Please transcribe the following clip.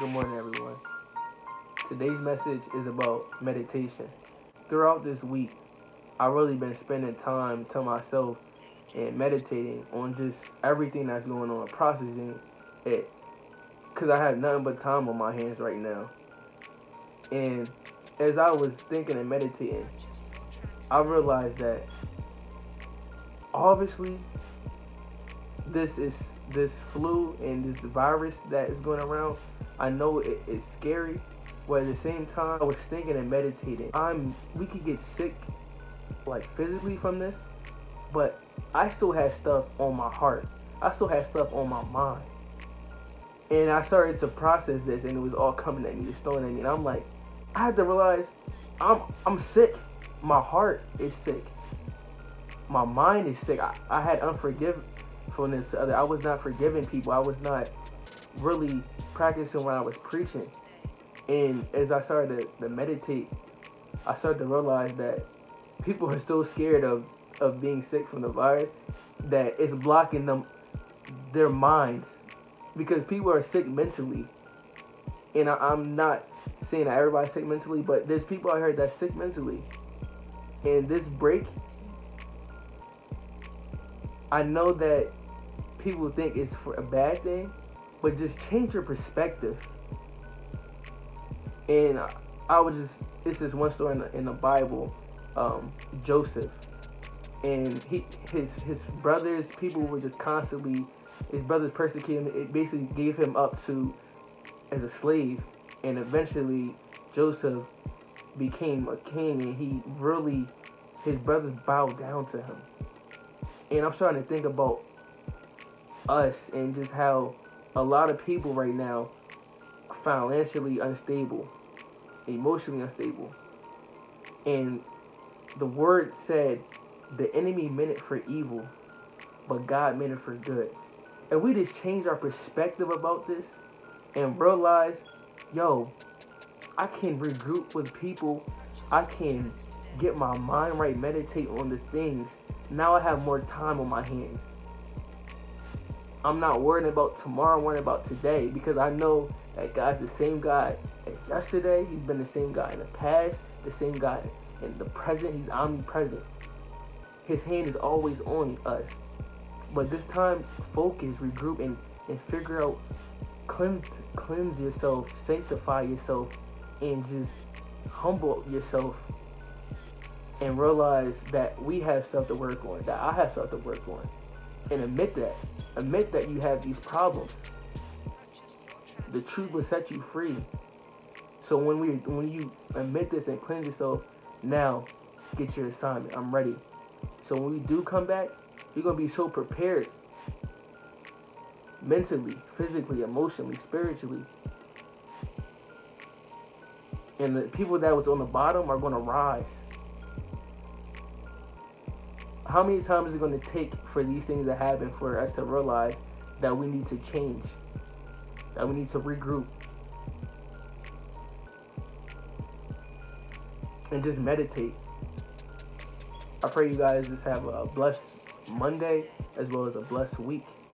Good morning, everyone. Today's message is about meditation. Throughout this week, I've really been spending time to myself and meditating on just everything that's going on, processing it. Because I have nothing but time on my hands right now. And as I was thinking and meditating, I realized that obviously this flu and this virus that is going around. I know it's scary, but at the same time, I was thinking and meditating. We could get sick, like physically from this, but I still had stuff on my heart. I still had stuff on my mind, and I started to process this, and it was all coming at me, just throwing at me. And I'm like, I had to realize I'm sick. My heart is sick. My mind is sick. I had unforgiveness to others. I was not forgiving people. I was not really practicing what I was preaching. And as I started to meditate, I started to realize that people are so scared of being sick from the virus that it's blocking their minds, because people are sick mentally. And I'm not saying that everybody's sick mentally, but there's people out here that's sick mentally. And this break, I know that people think it's for a bad thing, but just change your perspective. And it's this one story in the Bible, Joseph, and his brothers, people were just constantly, his brothers persecuted him. It basically gave him up to as a slave, and eventually Joseph became a king, and his brothers bowed down to him. And I'm starting to think about us and just how a lot of people right now are financially unstable, emotionally unstable. And the word said the enemy meant it for evil, but God meant it for good. And we just change our perspective about this and realize, yo, I can regroup with people. I can get my mind right, meditate on the things. Now I have more time on my hands. I'm not worrying about tomorrow, I'm worrying about today, because I know that God's the same God as yesterday. He's been the same God in the past, the same God in the present. He's omnipresent. His hand is always on us. But this time, focus, regroup, and figure out, cleanse yourself, sanctify yourself, and just humble yourself, and realize that we have stuff to work on, that I have stuff to work on, and admit that you have these problems. The truth will set you free. So when you admit this and cleanse yourself, now get your assignment. I'm ready. So when we do come back, you're gonna be so prepared, mentally, physically, emotionally, spiritually. And the people that was on the bottom are gonna rise. How many times is it going to take for these things to happen for us to realize that we need to change, that we need to regroup, and just meditate? I pray you guys just have a blessed Monday as well as a blessed week.